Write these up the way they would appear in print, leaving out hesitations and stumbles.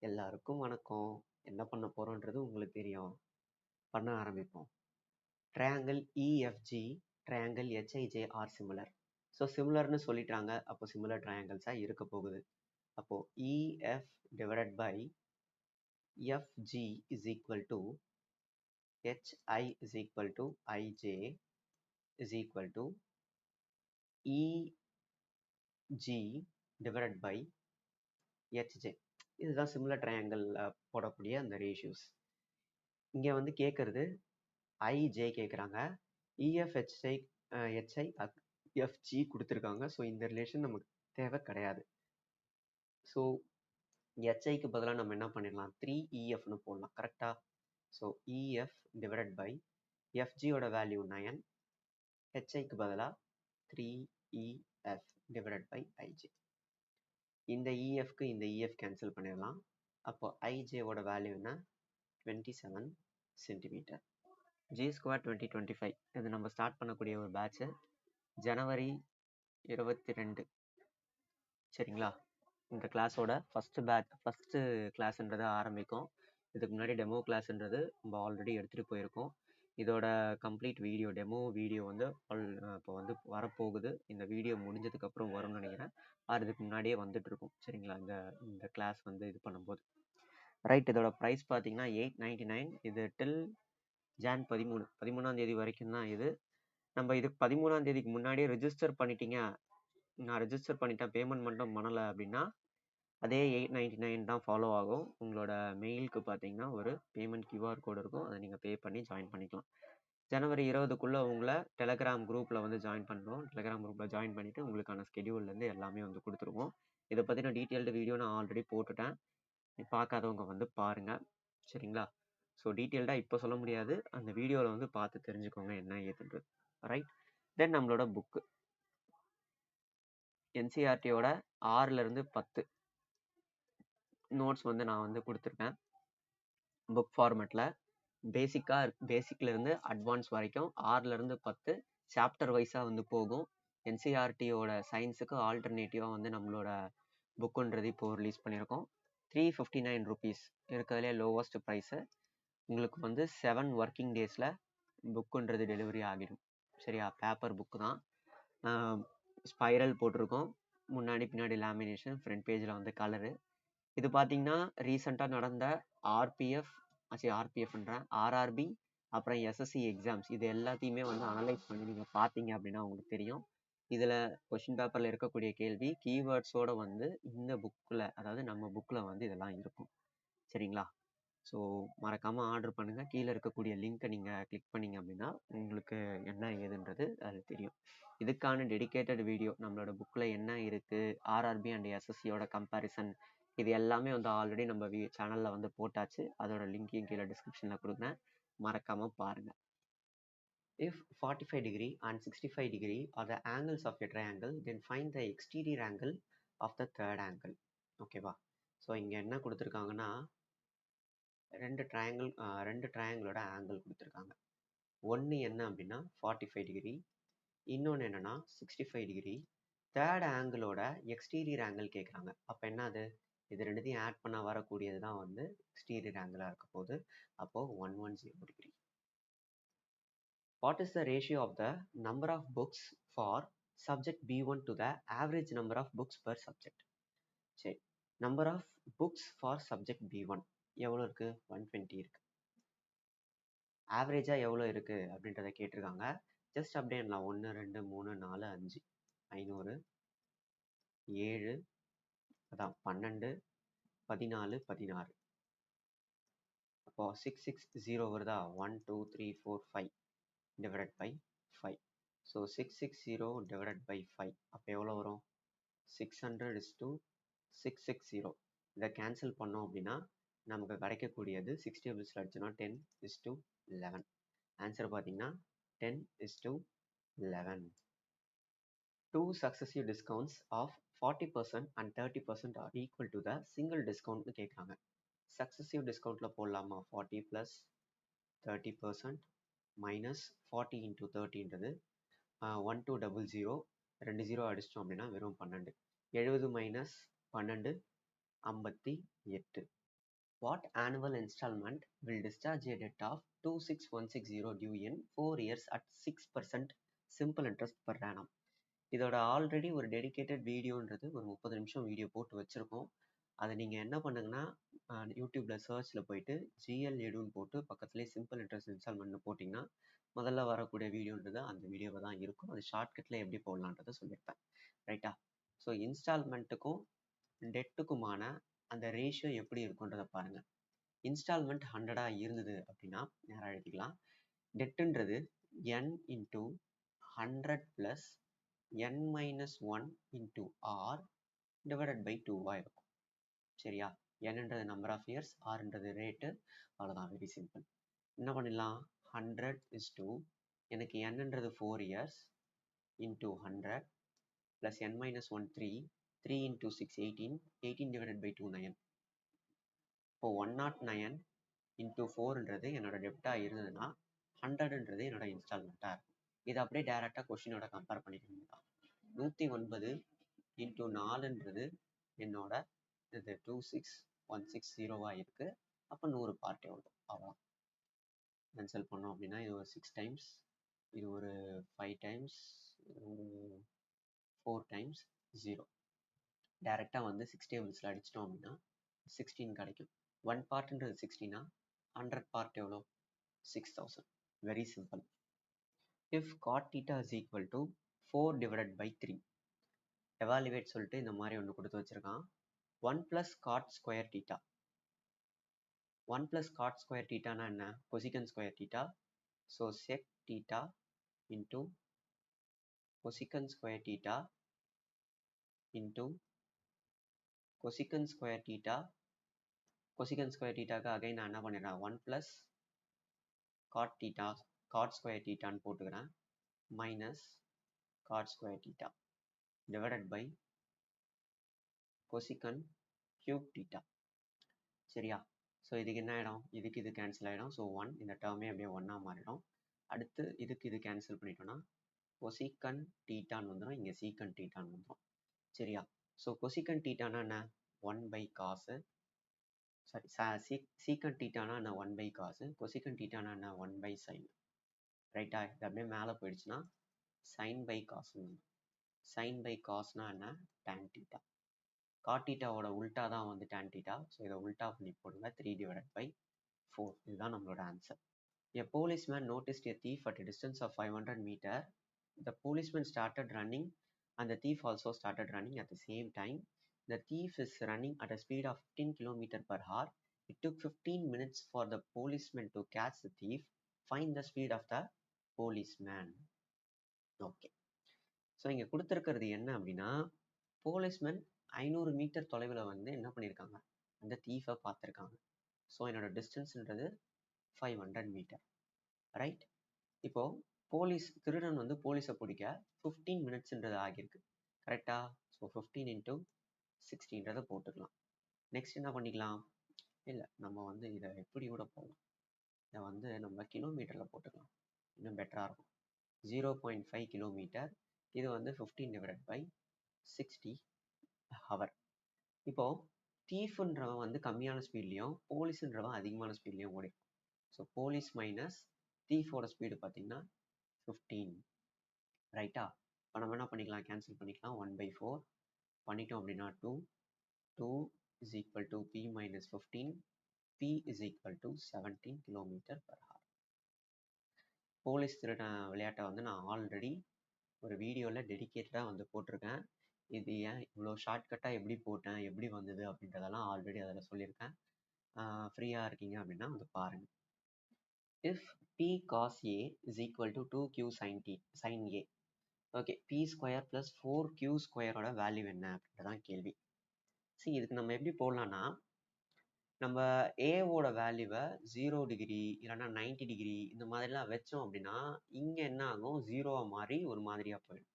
எல்லாருக்கும் வணக்கம். என்ன பண்ண போறோம்ன்றது உங்களுக்கு தெரியும். பண்ண ஆரம்பிப்போம். Triangle EFG, triangle HIJ are similar. So சிமிலர்னு சொல்லிட்டாங்க, அப்போ சிமிலர் ட்ரையாங்கிள்ஸா இருக்க போகுது. அப்போ EF divided by FG is equal to HI is equal to IJ is equal to EG divided by HJ. இதுதான் சிமிலர் ட்ரையாங்கிள் போடக்கூடிய அந்த ரேஷியோஸ். இங்கே வந்து கேட்கறது ஐஜே கேட்குறாங்க, இஎஃப்ஹெச்ஐ ஹெச்ஐ எஃப்ஜி கொடுத்துருக்காங்க. ஸோ இந்த ரிலேஷன் நமக்கு தேவை கிடையாது. ஸோ ஹெச்ஐக்கு பதிலாக நம்ம என்ன பண்ணிடலாம், 3EFன்னு போடலாம். கரெக்டாக? ஸோ EF டிவைடட் பை எஃப்ஜியோட வேல்யூ 9, ஹெச்ஐக்கு பதிலாக 3EF டிவைடட் பை ஐஜே. இந்த EFக்கு இந்த EF கேன்சல் பண்ணிடலாம். அப்போ ஐஜேவோட வேல்யூ என்ன, 27 சென்டிமீட்டர். G Square 2025 இது நம்ம ஸ்டார்ட் பண்ணக்கூடிய ஒரு பேட்ச். ஜனவரி 22, சரிங்களா? இந்த கிளாஸோட ஃபஸ்ட்டு கிளாஸ்ன்றது ஆரம்பிக்கும். இதுக்கு முன்னாடி டெமோ கிளாஸ்ன்றது நம்ம ஆல்ரெடி எடுத்துகிட்டு போயிருக்கோம். இதோட கம்ப்ளீட் வீடியோ, டெமோ வீடியோ வந்து இப்போ வந்து வரப்போகுது. இந்த வீடியோ முடிஞ்சதுக்கப்புறம் வரும்னு நினைக்கிறேன். அதுக்கு முன்னாடியே வந்துட்டு இருக்கும், சரிங்களா? இந்த கிளாஸ் வந்து இது பண்ணும்போது ரைட். இதோட ப்ரைஸ் பார்த்தீங்கன்னா 899. இது டில் ஜான் 13ஆம் தேதி வரைக்கும் தான் இது. நம்ம இதுக்கு 13ஆம் தேதிக்கு முன்னாடியே ரெஜிஸ்டர் பண்ணிட்டீங்க, நான் ரெஜிஸ்டர் பண்ணிட்டேன், பேமெண்ட் மட்டும் பண்ணலை அப்படின்னா அதே 899 தான் ஃபாலோ ஆகும். உங்களோட மெயிலுக்கு பார்த்தீங்கன்னா ஒரு பேமெண்ட் QR கோடு இருக்கும், அதை நீங்கள் பே பண்ணி ஜாயின் பண்ணிக்கலாம். ஜனவரி 20க்குள்ளே உங்களை டெலகிராம் குரூப்பில் வந்து ஜாயின் பண்ணுறோம். டெலகிராம் குரூப்பில் ஜாயின் பண்ணிவிட்டு உங்களுக்கான ஸ்கெடியூல்லேருந்து எல்லாமே வந்து கொடுத்துருவோம். இதை பற்றின டீட்டெயில்டு வீடியோ நான் ஆல்ரெடி போட்டுட்டேன், பார்க்காதவங்க வந்து பாருங்கள், சரிங்களா? ஸோ டீட்டெயில்டாக இப்போ சொல்ல முடியாது, அந்த வீடியோவில் வந்து பார்த்து தெரிஞ்சுக்கோங்க என்ன ஏதுன்றது. ரைட். தென் நம்மளோட புக்கு NCERTயோட 6லேருந்து 10 நோட்ஸ் வந்து நான் வந்து கொடுத்துருக்கேன் புக் ஃபார்மேட்டில். பேசிக்லேருந்து அட்வான்ஸ் வரைக்கும் 6லேருந்து 10 சாப்டர் வைஸாக வந்து போகும். NCERTயோட சயின்ஸுக்கு ஆல்டர்னேட்டிவாக வந்து நம்மளோட புக்குன்றது இப்போது ரிலீஸ் பண்ணியிருக்கோம். 359 ருபீஸ் இருக்கிறதுலே லோவஸ்ட் ப்ரைஸு. உங்களுக்கு வந்து 7 ஒர்க்கிங் டேஸில் புக்குன்றது டெலிவரி ஆகிடும், சரியா? பேப்பர் புக்கு தான், ஸ்பைரல் போட்டிருக்கோம், முன்னாடி பின்னாடி லேமினேஷன், ஃப்ரண்ட் பேஜில் வந்து கலரு. இது பார்த்தீங்கன்னா ரீசெண்டாக நடந்த RRB அப்புறம் SSC எக்ஸாம்ஸ் இது எல்லாத்தையுமே வந்து அனலைஸ் பண்ணி நீங்கள் பார்த்தீங்க அப்படின்னா உங்களுக்கு தெரியும். இதில் கொஷின் பேப்பரில் இருக்கக்கூடிய கேள்வி கீவேர்ட்ஸோடு வந்து இந்த புக்கில், அதாவது நம்ம புக்கில் வந்து இதெல்லாம் இருக்கும், சரிங்களா? ஸோ மறக்காமல் ஆர்டர் பண்ணுங்கள். கீழே இருக்கக்கூடிய லிங்க்கை நீங்கள் கிளிக் பண்ணிங்க அப்படின்னா உங்களுக்கு என்ன ஏதுன்றது அது தெரியும். இதுக்கான டெடிக்கேட்டட் வீடியோ நம்மளோட புக்கில் என்ன இருக்குது, RRB அண்ட் SSCயோட கம்பேரிசன், இது எல்லாமே வந்து ஆல்ரெடி நம்ம சேனலில் வந்து போட்டாச்சு. அதோட லிங்க்கையும் கீழே டிஸ்கிரிப்ஷனில் கொடுக்குறேன், மறக்காமல் பாருங்கள். If 45 degree and 65 degree are the angles of a triangle, then find the exterior angle of the third angle. ஓகேவா? ஸோ இங்கே என்ன கொடுத்துருக்காங்கன்னா ரெண்டு ட்ரையாங்கிளோட ஆங்கிள் கொடுத்துருக்காங்க. ஒன்று என்ன அப்படின்னா 45 டிகிரி, இன்னொன்று என்னன்னா 65 டிகிரி. தேர்ட் ஆங்கிளோட எக்ஸ்டீரியர் ஆங்கிள் கேட்குறாங்க. அப்போ என்னது, இது ரெண்டுத்தையும் ஆட் பண்ண வரக்கூடியது தான் வந்து எக்ஸ்டீரியர் ஆங்கிளாக இருக்க போகுது. அப்போது 110 degree. What is the ratio of the number of books for subject B1 to the average number of books per subject? சரி, number of books for subject B1 எவ்வளோ இருக்குது, 120 இருக்குது. ஆவரேஜாக எவ்வளோ இருக்குது அப்படின்றத கேட்டிருக்காங்க. ஜஸ்ட் அப்படியே நான் 1 2 3 4 5 500 7 அதான் 12 14 16. அப்போ 660 வருதா, 1 2 3 4 5 divided by 5. So 660 divided by 5 அப்போ எவ்வளோ வரும், 600 is to 660. இதை கேன்சல் பண்ணோம் அப்படின்னா நமக்கு கிடைக்கக்கூடியது 6 டேபிள்ஸில் அடிச்சோன்னா 10 is to 11. ஆன்சர் பார்த்தீங்கன்னா 10 is to 11. 2 successive discounts of 40% and 30% are equal to the single discount னு கேட்குறாங்க. சக்ஸசிவ் டிஸ்கவுண்ட்டில் போடலாமா, 40 + 30% minus 40 into 30ன்றது 1200, 2 0 அடிச்சிட்டோம் அப்படின்னா வெறும் 12. 70 - 12 58. What annual installment will discharge a debt of 26160 due in 4 years at 6% simple interest per annum? இதோட already ஒரு dedicated வீடியோன்றது ஒரு 30 நிமிஷம் video போட்டு வச்சுருக்கோம். அதை நீங்கள் என்ன பண்ணுங்கன்னா யூடியூப்பில் சர்ச்சில் போயிட்டு ஜிஎல் எடுன்னு போட்டு பக்கத்துலேயே சிம்பிள் இன்ட்ரெஸ்ட் இன்ஸ்டால்மெண்ட்னு போட்டிங்கன்னா முதல்ல வரக்கூடிய வீடியோன்றது அந்த வீடியோவை தான் இருக்கும். அது ஷார்ட்கட்டில் எப்படி போடலான்றதை சொல்லியிருப்பேன். ரைட்டா? ஸோ இன்ஸ்டால்மெண்ட்டுக்கும் டெட்டுக்குமான அந்த ரேஷியோ எப்படி இருக்குன்றதை பாருங்கள். இன்ஸ்டால்மெண்ட் 100 இருந்தது அப்படின்னா நேராக எழுதிக்கலாம். டெட்டுன்றது n into 100 plus n minus 1 into r divided by 2 இருக்கும். சரியா? nன்றது நம்பர் ஆஃப் இயர்ஸ், ஆர்ன்றது ரேட்டு. அவ்வளோதான், வெரி சிம்பிள். என்ன பண்ணிடலாம்? 100 இஸ் டூ, எனக்கு nன்றது 4 years into 100 plus n minus 1 3, 3 into 6 18, 18 divided by 2 9. இப்போ 109 இன்டூ 4ன்றது என்னோட டெப்டாக இருந்ததுன்னா 100ன்றது என்னோட இன்ஸ்டால்மெண்ட்டாக இருக்கும். இதை அப்படியே டேரெக்டாக கொஷினோட கம்பேர் பண்ணிக்கணும். 109 இன்டூ 4ன்றது என்னோட இது 26160 இருக்குது. அப்போ 100 பார்ட் எவ்வளோ? அவ்வளோ கேன்சல் பண்ணோம் அப்படின்னா இது ஒரு 6 டைம்ஸ், இது ஒரு 5 டைம்ஸ், இது ஒரு 4 டைம்ஸ் 0. டேரெக்டாக வந்து 6 டேபிள்ஸில் அடிச்சிட்டோம் அப்படின்னா 16 கிடைக்கும். 1 பார்ட்ன்றது 16, 100 பார்ட் எவ்வளோ? 6000. Very simple. If cot theta is equal to 4 divided by 3, evaluate சொல்லிட்டு இந்த மாதிரி ஒன்று கொடுத்து வச்சிருக்கான். 1 plus cot square theta. 1 plus cot square theta னா என்ன? cosecant square theta. So sec theta into cosecant square theta into cosecant square theta. cosecant square thetaக்கு again நான் என்ன பண்ணிடுறேன்? 1 plus cot theta, cot square thetaன்னு போட்டுக்கிறேன், minus cot square theta divided by cosecant cube theta. சரியா? So இதுக்கு என்ன ஆகிடும்? இதுக்கு இது கேன்சல் ஆகிடும். ஸோ 1, இந்த டேர்மே அப்படியே 1ஆக மாறிடும். அடுத்து இதுக்கு இது கேன்சல் பண்ணிட்டோம்னா கொசிகன் டீட்டான்னு வந்துடும், இங்கே சீக்கன் டீட்டான்னு வந்துடும். சரியா? ஸோ கொசிகன் டீட்டானா என்ன? 1 பை காசு. சாரி, சீக்கன் டீட்டானா என்ன? 1 பை காசு. கொசிகன் டீட்டானா என்ன? 1 பை சைன். ரைட்டா? இது அப்படியே மேலே போயிடுச்சுன்னா சைன் பை காசுன்னு. சைன் பை காசுனா என்ன? Tan theta. காட் டீட்டாவோட உல்ட்டா தான் வந்து டேன் டீட்டா. ஸோ இதை உல்ட்டா பண்ணி போடுங்க, 3 டிவைடட் பை 4. இதுதான் நம்மளோட answer. A policeman noticed a thief at a distance of 500 meters. The policeman started running and the thief also started running at the same time. The thief is running at a speed of 15 km per hour. It took 15 minutes for the policeman to catch the thief. Find the speed of the policeman. Okay. So இங்கே கொடுத்துருக்கிறது என்ன அப்படின்னா, policeman 500 metre தொலைவில் வந்து என்ன பண்ணியிருக்காங்க? அந்த தீஃபை பார்த்துருக்காங்க. ஸோ என்னோட டிஸ்டன்ஸ்ன்றது 500 மீட்டர். ரைட்? இப்போது திருடன் வந்து போலீஸை பிடிக்க 15 மினிட்ஸ்ன்றது ஆகியிருக்கு. கரெக்டாக? ஸோ 15 இன்ட்டு 60ன்றதை போட்டுக்கலாம். நெக்ஸ்ட் என்ன பண்ணிக்கலாம்? இல்லை, நம்ம வந்து இதை எப்படி கூட போகலாம். இதை வந்து நம்ம கிலோமீட்டரில் போட்டுக்கலாம், இன்னும் பெட்டராக இருக்கும். 0.5 கிலோமீட்டர். இது வந்து 15 டிவைடட் பை 60 ஹவர். இப்போது தீஃப்ன்றவன் வந்து கம்மியான ஸ்பீட்லேயும் போலீஸுன்றவன் அதிகமான ஸ்பீட்லேயும் ஓடிடும். ஸோ போலீஸ் மைனஸ் தீஃபோட ஸ்பீடு பார்த்தீங்கன்னா 15. ரைட்டா? இப்போ நம்ம என்ன பண்ணிக்கலாம்? கேன்சல் பண்ணிக்கலாம். 1/4 பண்ணிட்டோம் அப்படின்னா 2. 2 is equal to p minus 15. p is equal to 17 km/h. Police திருடன் விளையாட்டை வந்து நான் ஆல்ரெடி ஒரு வீடியோவில் டெடிக்கேட்டடாக வந்து போட்டிருக்கேன். இது ஏன் இவ்வளோ ஷார்ட்கட்டாக எப்படி போட்டேன், எப்படி வந்தது அப்படின்றதெல்லாம் ஆல்ரெடி அதில் சொல்லியிருக்கேன். ஃப்ரீயாக இருக்கீங்க அப்படின்னா வந்து பாருங்கள். If p cos a is equal to 2q sin a. Okay, p square plus 4q ஸ்கொயரோட வேல்யூ என்ன அப்படின்றதான் கேள்வி. சரி, இதுக்கு நம்ம எப்படி போடலான்னா, நம்ம ஏவோட வேல்யூவை 0 டிகிரி இல்லைன்னா 90 டிகிரி இந்த மாதிரிலாம் வச்சோம் அப்படின்னா இங்கே என்ன ஆகும்? 0வா மாறி ஒரு மாதிரியாக போயிடும்.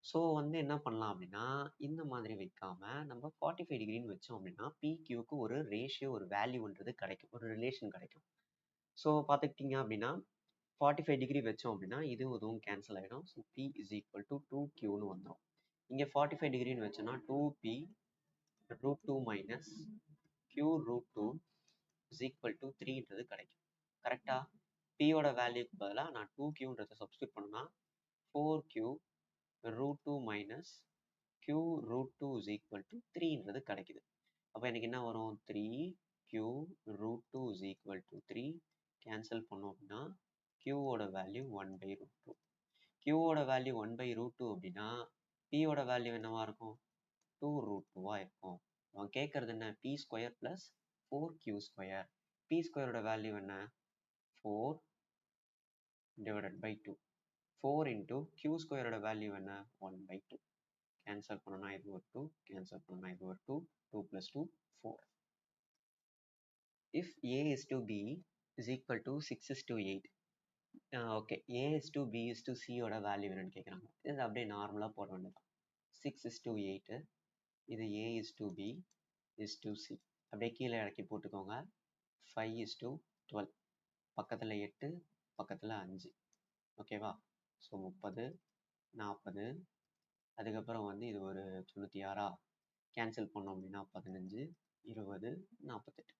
ஸோ வந்து என்ன பண்ணலாம் அப்படின்னா, இந்த மாதிரி வைக்காம நம்ம 45 டிகிரின்னு வச்சோம் அப்படின்னா பிக்யூக்கு ஒரு ரேஷியோ, ஒரு வேல்யூன்றது கிடைக்கும், ஒரு ரிலேஷன் கிடைக்கும். ஸோ பார்த்துக்கிட்டிங்க அப்படின்னா 45 டிகிரி வச்சோம் அப்படின்னா இதுவும் கேன்சல் ஆகிடும். So P is equal to 2Qன்னு வந்துடும். இங்கே 45 டிகிரின்னு வச்சோன்னா 2P √2 minus q root 2 is equal to 3ன்றது கிடைக்கும். கரெக்டா? p ஓட வேல்யூக்கு பதிலாக நான் 2qன்றதை சப்ஸ்டியூட் பண்ணனா 4q root 2 minus q root 2 is equal to 3ன்றது கிடைக்குது. அப்போ எனக்கு என்ன வரும்? 3q root 2 is equal to 3 cancel பண்ணோம் அப்படின்னா q ஓட வேல்யூ 1 by root 2. q ஓட வேல்யூ 1 by root 2 அப்படின்னா p ஓட வேல்யூ என்னவா இருக்கும்? 2 root 2வா இருக்கும். அவன் கேட்கறது என்ன? p square plus 4q square. p ஸ்கொயரோட வேல்யூ என்ன? 4 divided by 2. 4 into q ஸ்கொயரோட வேல்யூ என்ன? 1 by 2. கேன்சல் பண்ணனா இது ஒரு 2, கேன்சல் பண்ணனா இது ஒரு 2, 2 plus 2, 4. If a is to b is equal to 6 is to 8. Okay, a is to b is to c ஓட வேல்யூ என்னன்னு கேட்குறாங்க. இது அப்படியே நார்மலாக போட வேண்டியதான். 6 is to 8, இது a is to b is to c. அப்படியே கீழே இறக்கி போட்டுக்கோங்க. 5 is to 12. பக்கத்தில் 8, பக்கத்தில் 5. ஓகேவா? ஸோ 30, 40, அதுக்கப்புறம் வந்து இது ஒரு 96. கேன்சல் பண்ணோம் அப்படின்னா 15, 20, 48.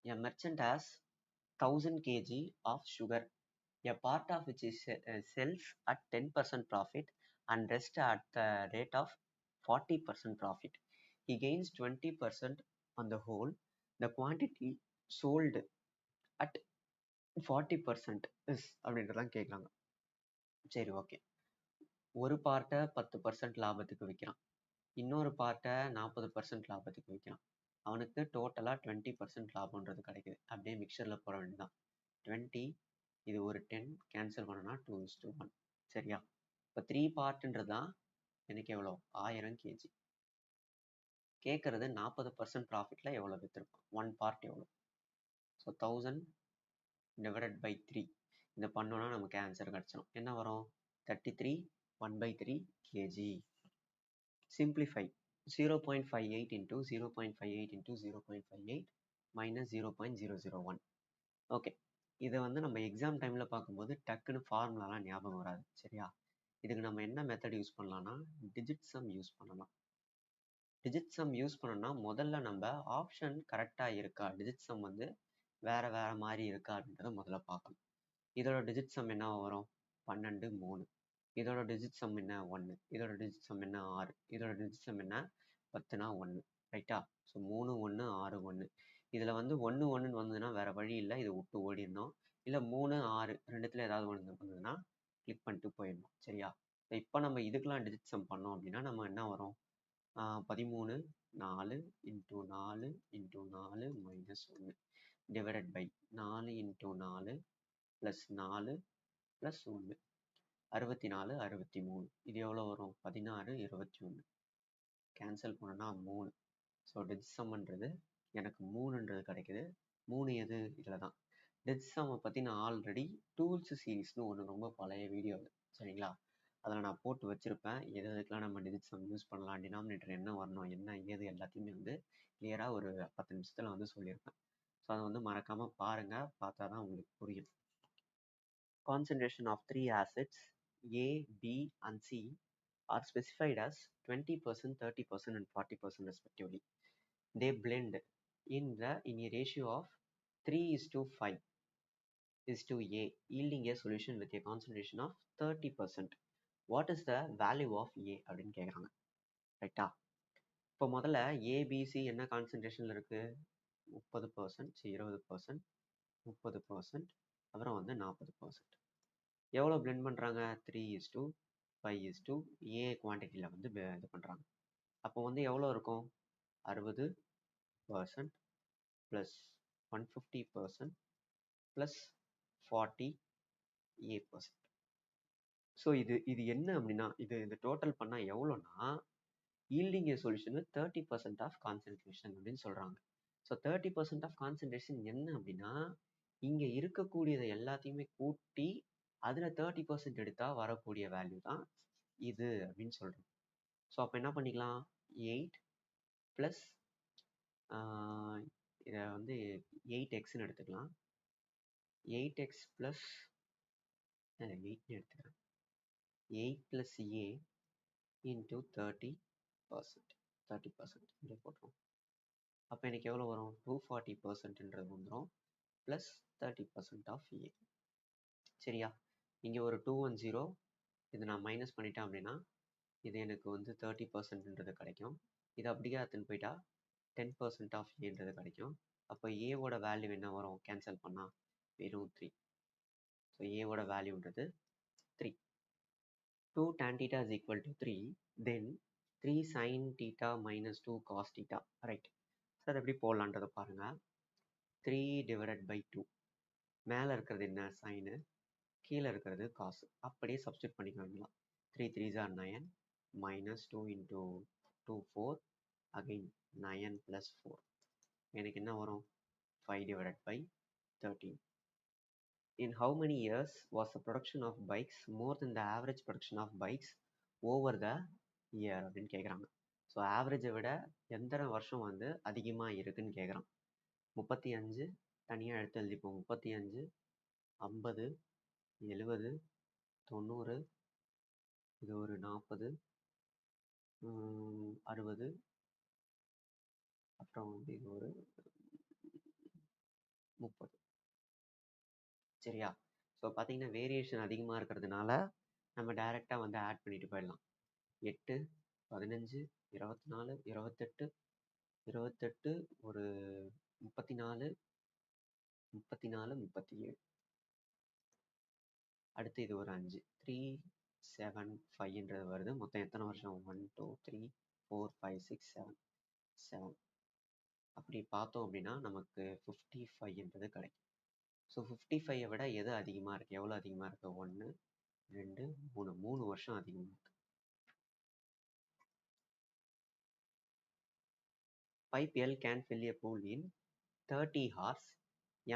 A merchant has 1000 kg of sugar, a part of which is sells at 10% profit and rest at the rate of 40% profit. He gains 20% on the whole. The quantity sold at 40% is அப்படின்றதான் கேட்குறாங்க. சரி, okay. ஒரு பார்ட்டை 10% லாபத்துக்கு விற்கிறான், இன்னொரு பார்ட்டை 40% லாபத்துக்கு விற்கிறான். அவனுக்கு டோட்டலாக 20% லாபம்ன்றது கிடைக்குது. அப்படியே மிக்சரில் போட வேண்டியதான். 20, இது ஒரு 10, கேன்சல் பண்ணனா 2:1. சரியா? இப்போ 3 பார்ட்ன்றது தான் எனக்கு எவ்வளோ? 1000 kg. கேட்கறது 40% ப்ராஃபிட்டில் எவ்வளோ விற்றுருப்பான், 1 பார்ட் எவ்வளோ? So 1000 divided by 3. இந்த பண்ணோன்னா நமக்கு ஆன்சர் கிடச்சிடும். என்ன வரும்? 33 1/3 kg. Simplify. 0.58 into 0.58 into 0.58 minus 0.001. Okay, இதை வந்து நம்ம எக்ஸாம் டைமில் பார்க்கும்போது டக்குன்னு ஃபார்முலாலாம் ஞாபகம் வராது. சரியா? இதுக்கு நம்ம என்ன மெத்தட் யூஸ் பண்ணலாம்னா டிஜிட் சம் யூஸ் பண்ணலாம். டிஜிட் சம் யூஸ் பண்ணோம்னா முதல்ல நம்ம ஆப்ஷன் கரெக்டாக இருக்கா, டிஜிட் சம் வந்து வேற மாதிரி இருக்கா அப்படின்றத முதல்ல பார்க்கணும். இதோட டிஜிட் சம் என்ன வரும்? 12, 3. இதோட டிஜிட் சம் என்ன? 1. இதோட டிஜிட் சம் என்ன? 6. இதோட டிஜிட் சம் என்ன? 10னா 1. ரைட்டா? ஸோ 3, 1, 6, 1. இதில் வந்து 1, 1ன்னு வந்ததுன்னா வேற வழி இல்லை, இதை விட்டு ஓடிடணும். இல்லை 3, 6 ரெண்டுத்துல ஏதாவது ஒன்று வந்ததுன்னா கிளிக் பண்ணிட்டு போயிடணும். சரியா? இப்போ நம்ம இதுக்கெல்லாம் டிஜிட் சம் பண்ணோம் அப்படின்னா நம்ம என்ன வரும்? 13, 4 into 4 into 4 minus 1 divided by 4 into 4 plus 4 plus 1. 64, 63. இது எவ்வளோ வரும்? 16, 21. கேன்சல் பண்ணனா 3. ஸோ டிஜிட் சம்ன்றது எனக்கு 3ன்றது கிடைக்குது. 3 எது? இதில் தான். டிஜிட் சம்மை பற்றி நான் ஆல்ரெடி டூல்ஸ் சீரீஸ்னு ஒன்று ரொம்ப பழைய வீடியோ, சரிங்களா? அதில் நான் போட்டு வச்சுருப்பேன். எதுக்கெல்லாம் நம்ம டிஜிட் சம் யூஸ் பண்ணலாம், டினாமினேட்டர் என்ன வரணும், என்ன ஏது எல்லாத்தையுமே வந்து கிளியராக ஒரு 10 நிமிஷத்தில் வந்து சொல்லியிருப்பேன். ஸோ அதை வந்து மறக்காமல் பாருங்கள், பார்த்தா தான் உங்களுக்கு புரியும். Concentration of 3 assets A, B and C are specified as 20%, 30% and 40% respectively. They blend in a ratio of 3:5 is to A, yielding a solution with a concentration of 30%. What is the value of A அப்படின்னு கேட்குறாங்க. ரைட்டா? இப்போ முதல்ல ABC என்ன கான்சன்ட்ரேஷனில் இருக்குது? 30%, 20%, 30%, அப்புறம் வந்து 40%. எவ்வளோ பிளெண்ட் பண்ணுறாங்க? 3:5 ஏ குவான்டிட்டியில் வந்து இது பண்ணுறாங்க. அப்போ வந்து எவ்வளோ இருக்கும்? 60% ப்ளஸ் 150% ப்ளஸ் 40%. ஸோ இது என்ன அப்படின்னா இந்த டோட்டல் பண்ணால் எவ்வளோனா yielding a solution with 30% of concentration அப்படின்னு சொல்கிறாங்க. ஸோ 30% ஆஃப் கான்சன்ட்ரேஷன் என்ன அப்படின்னா இங்கே இருக்கக்கூடியதை எல்லாத்தையுமே கூட்டி அதில் 30% எடுத்தால் வரக்கூடிய வேல்யூ தான் இது அப்படின்னு சொல்கிறோம். ஸோ அப்போ என்ன பண்ணிக்கலாம்? 8 ப்ளஸ் இதை வந்து 8xன்னு எடுத்துக்கலாம். 8x ப்ளஸ் 8ன்னு எடுத்துக்கிறேன். 8 + A into 30%. 30% இப்படி போட்டுரும். அப்போ எனக்கு எவ்வளோ வரும்? 240%ன்றது வந்துடும் ப்ளஸ் 30% ஆஃப் ஏ. சரியா? இங்கே ஒரு 210 இது நான் மைனஸ் பண்ணிட்டேன் அப்படின்னா இது எனக்கு வந்து 30%ன்றது கிடைக்கும். இது அப்படியே எடுத்துன்னு போயிட்டா 10% ஆஃப் ஏன்றது கிடைக்கும். அப்போ ஏவோட வேல்யூ என்ன வரும்? கேன்சல் பண்ணால் வெறும் 3. ஸோ ஏவோட வேல்யூன்றது 3. 2 tan theta is equal to 3. Then 3 sin theta minus 2 cos theta. Right. Sir எப்படி போடலான்றதை பாருங்க. 3 divided by 2. மேலே இருக்கிறது என்ன? சைனு. கீழே இருக்கிறது காசு. அப்படியே சப்ஸ்டியூட் பண்ணிக்க வேண்டியலாம். 3 3s are 9 minus 2 into 2 4 again 9 plus 4. எனக்கு என்ன வரும்? 5 divided by 13. In how many years was the production of bikes more than the average production of bikes over the year அப்படின்னு கேட்குறாங்க. ஸோ ஆவரேஜை விட எத்தனை வருஷம் வந்து அதிகமாக இருக்குன்னு கேட்குறான். 35 தனியாக எடுத்து எழுதிப்போம். 35 50 70 90 இது ஒரு 40 60 அப்புறம் வந்து இது ஒரு 30. சரியா? ஸோ பார்த்தீங்கன்னா வேரியேஷன் அதிகமாக இருக்கிறதுனால நம்ம டைரெக்டாக வந்து ஆட் பண்ணிட்டு போயிடலாம். 8 15 24 28 28 ஒரு 34 34 37. அடுத்து இது ஒரு 5 3 7 5ன்றது வருது. மொத்தம் எத்தனை வருஷம்? 1 2 3 4 5 6 7 7. அப்படி பார்த்தோம் அப்படின்னா நமக்கு 55ன்றது கிடைக்கும். ஸோ 55ஐ விட எது அதிகமாக இருக்குது? எவ்வளோ அதிகமாக இருக்குது? 1 2 3 3 வருஷம் அதிகமாக இருக்குது. Pipe L can fill a pool in 30 hours,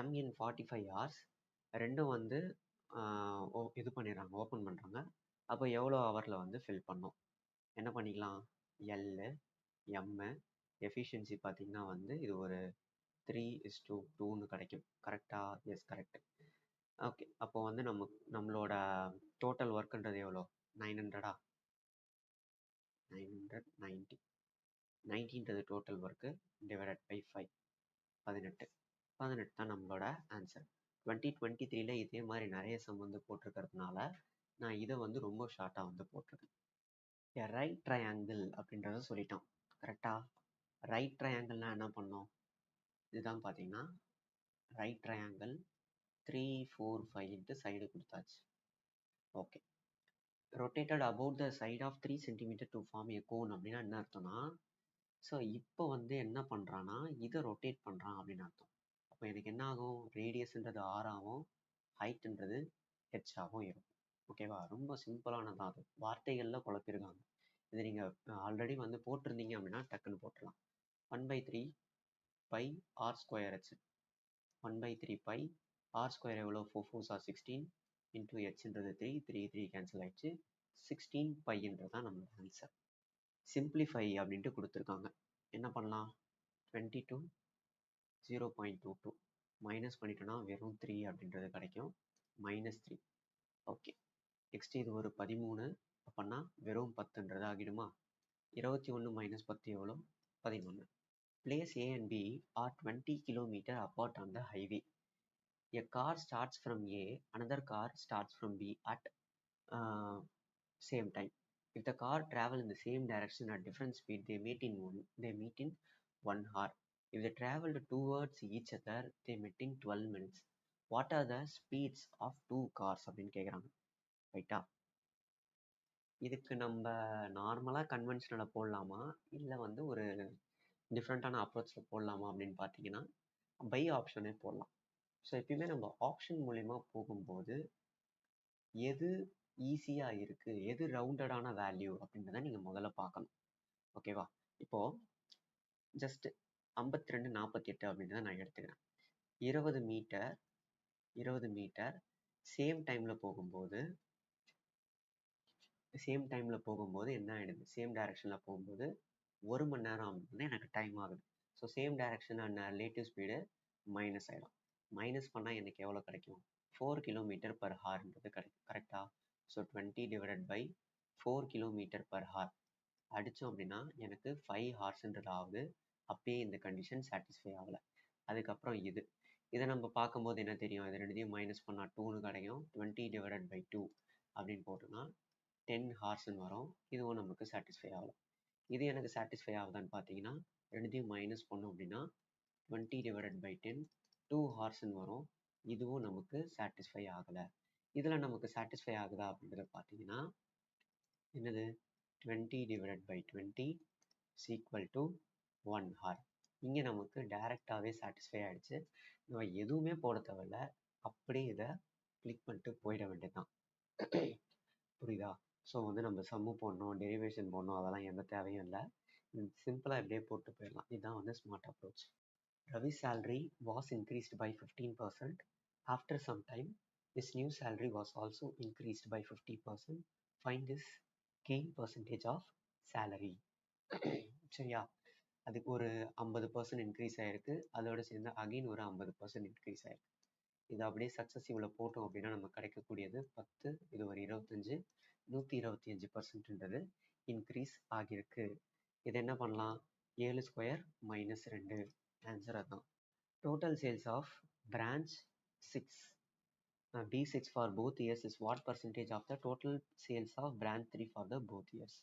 M in 45 hours. ரெண்டும் வந்து இது பண்ணிடுறாங்க, ஓப்பன் பண்ணுறாங்க. அப்போ எவ்வளோ ஹவரில் வந்து ஃபில் பண்ணோம்? என்ன பண்ணிக்கலாம்? எல்லு எம்மு எஃபிஷியன்சி பார்த்தீங்கன்னா வந்து இது ஒரு 3:2ன்னு கிடைக்கும். கரெக்டாக? S correct. ஓகே, அப்போ வந்து நம்மளோட டோட்டல் ஒர்க்குன்றது எவ்வளோ? 900 990. 90ன்றது டோட்டல் ஒர்க்கு டிவைடட் பை 5 18 தான் நம்மளோட ஆன்சர். 2023ல் இதே மாதிரி நிறைய சம் வந்து போட்டிருக்கிறதுனால நான் இதை வந்து ரொம்ப ஷார்ட்டாக வந்து போட்டிருக்கேன். ரைட் ட்ரையாங்கிள் அப்படின்றத சொல்லிட்டோம். கரெக்டாக? ரைட் ட்ரையாங்கிள்னால் என்ன பண்ணோம்? இதுதான் பார்த்தீங்கன்னா ரைட் ட்ரையாங்கிள் 3 4 5 சைடு கொடுத்தாச்சு. Okay. Rotated about the side of 3 centimetre to form a cone அப்படின்னா என்ன அர்த்தம்னா, ஸோ இப்போ வந்து என்ன பண்ணுறான்னா இதை ரொட்டேட் பண்ணுறான் அப்படின்னு அர்த்தம். அப்போ எனக்கு என்ன ஆகும்? ரேடியஸ்ன்றது ஆறாகவும் ஹைட்ன்றது ஹெச்சாகவும் இருக்கும். ஓகேவா? ரொம்ப சிம்பிளானதான். அது வார்த்தைகளில் குழப்பிருக்காங்க. இது நீங்கள் ஆல்ரெடி வந்து போட்டிருந்தீங்க அப்படின்னா டக்குன்னு போட்டுடலாம். 1/3 pi r square h. 1/3 pi r square எவ்வளோ? 4 4s are 16 இன்டூ ஹெச்ன்றது 3 3 3 கேன்சல் ஆயிடுச்சு. 16 பைன்றது தான் நம்மளோட ஆன்சர். சிம்பிளிஃபை அப்படின்ட்டு கொடுத்துருக்காங்க. என்ன பண்ணலாம்? 22 0.22 மைனஸ் பண்ணிட்டோன்னா வெறும் 3 அப்படின்றது கிடைக்கும். -3. ஓகே. நெக்ஸ்ட் இது ஒரு 13 அப்படின்னா வெறும் 10ன்றது ஆகிடுமா? 21 - 10 எவ்வளோ? 11. Place A and B are 20 km apart on the highway. A car starts from A, another car starts from B at same time. If the car travel in the same direction at different speed, they meet in 1 hour. If they traveled towards each other, they met in 12 minutes. What are the speeds of 2 cars அப்படின்னு கேட்குறாங்க. ரைட்டா? இதுக்கு நம்ம நார்மலாக கன்வென்ஷனலில் போடலாமா இல்லை வந்து ஒரு டிஃப்ரெண்ட்டான அப்ரோச்சில் போடலாமா அப்படின்னு பார்த்தீங்கன்னா பை ஆப்ஷனே போடலாம். ஸோ எப்பயுமே நம்ம ஆப்ஷன் மூலயமா போகும்போது எது ஈஸியாக இருக்குது, எது ரவுண்டடான வேல்யூ அப்படின்றத நீங்கள் முதல்ல பார்க்கணும். ஓகேவா? இப்போது ஜஸ்ட் 52 48 அப்படின்றத நான் எடுத்துக்கிறேன். 20 மீட்டர் சேம் டைமில் போகும்போது என்ன ஆகிடுது? சேம் டைரக்ஷனில் போகும்போது 1 மணி நேரம் அப்படின்னா எனக்கு டைம் ஆகுது. So same direction and relative speed minus ஆகிடும். மைனஸ் பண்ணால் எனக்கு எவ்வளோ கிடைக்கும்? 4 km/hன்றது கிடைக்கும். கரெக்டாக? ஸோ 20 / 4 km/h அடித்தோம் அப்படின்னா எனக்கு 5 ஹார்ஸ்ன்றது ஆகுது. அப்படியே இந்த கண்டிஷன் சாட்டிஸ்ஃபை ஆகலை. அதுக்கப்புறம் இதை நம்ம பார்க்கும்போது என்ன தெரியும், இது ரெண்டுத்தையும் மைனஸ் பண்ணால் 2ன்னு கிடைக்கும். 20/2 அப்படின்னு போட்டோம்னா 10 ஹார்ஸ்ன்னு வரும். இதுவும் நமக்கு சாட்டிஸ்ஃபை ஆகலை. இது எனக்கு சாட்டிஸ்ஃபை ஆகுதான்னு பார்த்தீங்கன்னா ரெண்டுத்தையும் மைனஸ் பண்ணோம் அப்படின்னா 20/10 2 ஹார்ஸ்ன்னு வரும். இதுவும் நமக்கு சாட்டிஸ்ஃபை ஆகலை. இதில் நமக்கு சாட்டிஸ்ஃபை ஆகுதா அப்படின்றத பார்த்தீங்கன்னா என்னது, 20/20 is equal to 1 hour. இங்கே நமக்கு டைரெக்டாகவே சாட்டிஸ்ஃபை ஆகிடுச்சு. நம்ம எதுவுமே போட தேவையில்ல, அப்படியே இதை கிளிக் பண்ணிட்டு போயிட வேண்டியதுதான். புரியுதா? ஸோ வந்து நம்ம சம்மு போடணும், டெரிவேஷன் போடணும், அதெல்லாம் எந்த தேவையும் இல்லை. சிம்பிளாக இப்படியே போட்டு போயிடலாம். இதுதான் வந்து smart approach. Ravi's salary was increased by 15%. After some time, his new salary was also increased by 50%. Find his gain percentage of salary. சரியா? அதுக்கு ஒரு 50% இன்க்ரீஸ் ஆயிருக்கு. அதோட சேர்ந்து அகைன் ஒரு 50% இன்க்ரீஸ் ஆயிருக்கு. இது அப்படியே சக்ஸஸிவ்ல போட்டோம் அப்படின்னா நமக்கு கிடைக்கக்கூடியது 10, இது ஒரு 25, 125%ன்றது இன்க்ரீஸ் ஆகியிருக்கு. இது என்ன பண்ணலாம், 7 ஸ்கொயர் மைனஸ் 2, ஆன்சர் அதான். Total sales of branch 6, B6 for both years is what percentage of the total sales of branch 3 for the both years?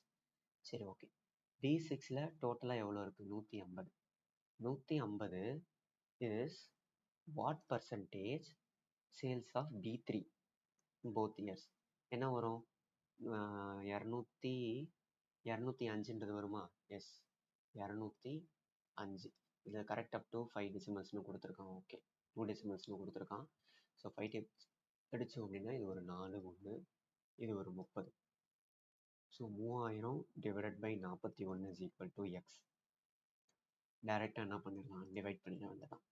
சரி, ஓகே. B6ல டோட்டலாக எவ்வளோ இருக்குது, 150. 150 is what percentage sales of B3 both years? என்ன வரும், 205ன்றது வருமா? S, 205. இதில் correct up to 5 டெசிமல்ஸ்னு கொடுத்துருக்கான். Okay, 2 டெசிமல்ஸ்னு கொடுத்துருக்கான். ஸோ 5 டேபிள்ஸ் அடித்தோம் அப்படின்னா இது ஒரு 4, 1, இது ஒரு 30. So 3000/41 is equal to x. டைரெக்டாக என்ன பண்ணிடலாம், டிவைட் பண்ணிட வேண்டியதான்.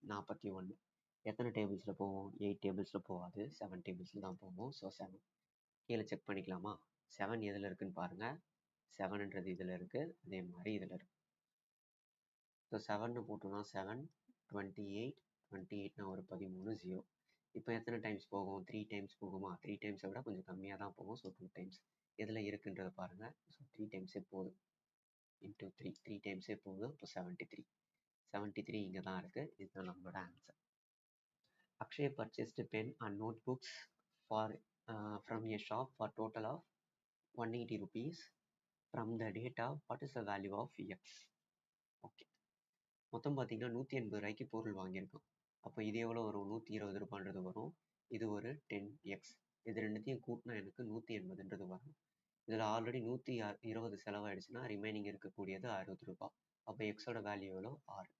41 எத்தனை டேபிள்ஸில் போவோம், 8 டேபிள்ஸில் போகாது, 7 டேபிள்ஸில் தான் போவோம். ஸோ 7 கீழே செக் பண்ணிக்கலாமா? 7 எதில் இருக்குன்னு பாருங்கள். 7ன்றது இதில் இருக்குது, அதே மாதிரி இதில் இருக்குது. ஸோ 7ன்னு போட்டோம்னா 7, 28, 28னா ஒரு 13, 0. இப்போ எத்தனை டைம்ஸ் போகும், 3 டைம்ஸ் போகுமா? 3 டைம்ஸை விட கொஞ்சம் கம்மியாக தான் போகும். ஸோ 2 டைம்ஸ் எதில் இருக்குன்றதை பாருங்கள். ஸோ 3 டைம்ஸே போதும். இன்ட்டு 3 டைம்ஸே போதும். இப்போ 73 இங்கே தான் இருக்குது. இதுதான் நம்மளோட answer. Akshay purchased pen and notebooks from a shop for total of 180 rupees. From the data, what is the value of x? Okay, மொத்தம் பார்த்தீங்கன்னா 180 ரூபாய்க்கு பொருள் வாங்கியிருக்கோம். அப்போ இது எவ்வளோ வரும், 120 ரூபான்றது வரும். இது ஒரு 10x. இது ரெண்டுத்தையும் கூட்டினா எனக்கு 180ன்றது வரும். இதில் ஆல்ரெடி 120 செலவாயிடுச்சுன்னா ரிமைனிங் இருக்கக்கூடியது 60 ரூபாய். அப்போ எக்ஸோட வேல்யூ எவ்வளோ, 6.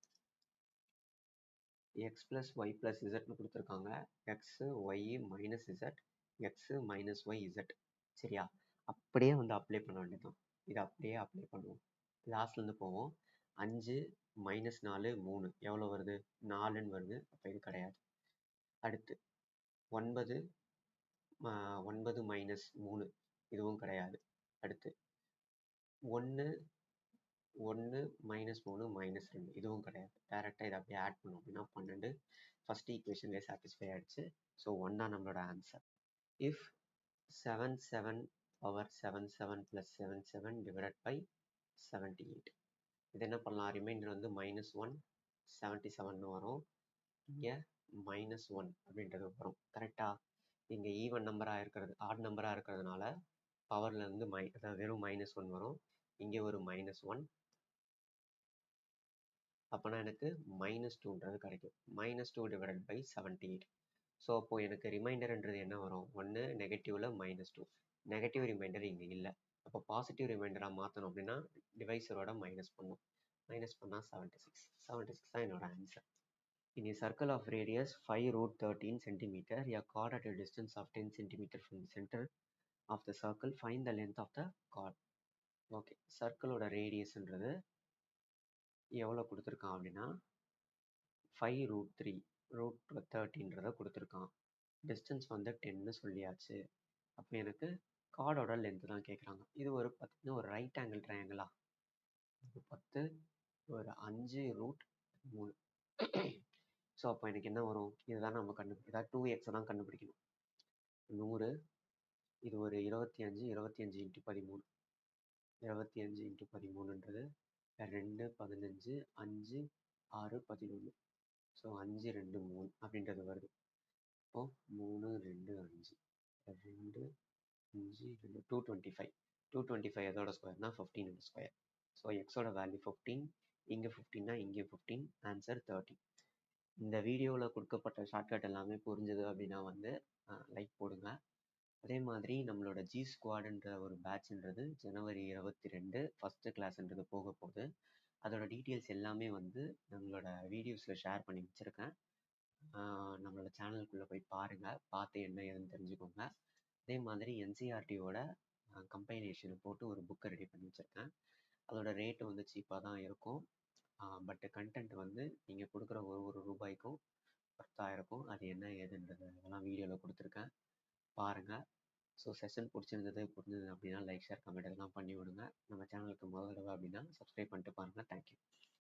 எக்ஸ் ப்ளஸ் ஒய் ப்ளஸ் இசட்னு கொடுத்துருக்காங்க. X y minus z, x minus y z. சரியா? அப்படியே வந்து அப்ளை பண்ண வேண்டியதுதான். இதை அப்படியே அப்ளை பண்ணுவோம். லாஸ்ட்லேருந்து போவோம். 5 மைனஸ் 4 3 எவ்வளோ வருது, 4ன்னு வருது. அப்போ இது கிடையாது. அடுத்து 9 மைனஸ் 3 இதுவும் கிடையாது. அடுத்து 1 மைனஸ் 3 மைனஸ் 2 இதுவும் கிடையாது. டேரெக்டாக இதை அப்படியே ஆட் பண்ணோம் அப்படின்னா 12. ஃபர்ஸ்ட் ஈக்குவேஷன்லேயே சாட்டிஸ்ஃபை ஆகிடுச்சு. ஸோ 1 தான் நம்மளோட ஆன்சர். If 7/7 + 77 divided by 78. இது என்ன பண்ணலாம், ரிமைண்டர் வந்து -1 77ன்னு வரும். இங்கே -1 அப்படின்றது வரும். கரெக்டாக இங்கே ஈவன் நம்பராக இருக்கிறது, ஆட் நம்பராக இருக்கிறதுனால பவரில் இருந்து அதாவது வெறும் -1 வரும். இங்கே ஒரு -1, அப்போனா எனக்கு -2ன்றது கிடைக்கும். -2 டிவைடட் பை 78. ஸோ அப்போது எனக்கு ரிமைண்டர்ன்றது என்ன வரும், 1 நெகட்டிவில் -2. நெகட்டிவ் ரிமைண்டர் இங்கே இல்லை. அப்போ பாசிட்டிவ் ரிமைண்டராக மாற்றணும் அப்படின்னா டிவைசரோட மைனஸ் பண்ணணும். மைனஸ் பண்ணால் 76 தான் என்னோட answer. In a circle of radius 5√13 cm, a chord at a distance of 10 cm from the center of the circle, find the length of the chord. Okay, சர்க்கிளோட ரேடியஸ்ன்றது எவ்வளோ கொடுத்துருக்கான் அப்படின்னா 5√13 கொடுத்துருக்கான். டிஸ்டன்ஸ் வந்து 10ன்னு சொல்லியாச்சு. அப்போ எனக்கு கார்டோட லென்த்து தான் கேட்குறாங்க. இது ஒரு பார்த்தீங்கன்னா ஒரு ரைட் ஆங்கிள் ட்ரையாங்கிளா, ஒரு 10, ஒரு 5√3. ஸோ அப்போ எனக்கு என்ன வரும், இதுதான் நம்ம கண்டுபிடிக்கலாம். 2x தான் கண்டுபிடிக்கணும். 100, இது ஒரு 25 × 13, 25 இன்ட்டு 13ன்றது 2 15 5 6 11. ஸோ 5 2 3 அப்படின்றது வருது. இப்போ 3 2 5 2 5 2 225. 225 எதோட ஸ்கொயர்னா 15 ஸ்கொயர். ஸோ எக்ஸோட வேல்யூ 15, இங்கே 15னா இங்கே 15, ஆன்சர் 30. இந்த வீடியோவில் கொடுக்கப்பட்ட ஷார்ட்கட் எல்லாமே புரிஞ்சுது அப்படின்னா வந்து லைக் போடுங்க. அதே மாதிரி நம்மளோட ஜி ஸ்குவாடுன்ற ஒரு பேட்ச்ன்றது ஜனவரி 22 ஃபஸ்ட்டு கிளாஸ்ன்றது போக போகுது. அதோட டீட்டெயில்ஸ் எல்லாமே வந்து நம்மளோட வீடியோஸில் ஷேர் பண்ணி வச்சுருக்கேன். நம்மளோட சேனலுக்குள்ளே போய் பாருங்கள், பார்த்து என்ன ஏதுன்னு தெரிஞ்சுக்கோங்க. அதே மாதிரி என்சிஆர்டியோட கம்பைலேஷனை போட்டு ஒரு புக்கை ரெடி பண்ணி வச்சுருக்கேன். அதோட ரேட்டு வந்து சீப்பாக தான் இருக்கும். பட் கண்டென்ட் வந்து நீங்கள் கொடுக்குற ஒரு ரூபாய்க்கும் ஒர்த்தாக இருக்கும். அது என்ன ஏதுன்றது அதெல்லாம் வீடியோவில் கொடுத்துருக்கேன், பாருங்கள். ஸோ செஷன் புரிஞ்சது அப்படின்னா லைக் ஷேர் கமெண்ட் எல்லாம் பண்ணி விடுங்க. நம்ம சேனலுக்கு முதல் தடவை அப்படின்னா சப்ஸ்கிரைப் பண்ணிட்டு பாருங்கள். தேங்க்யூ.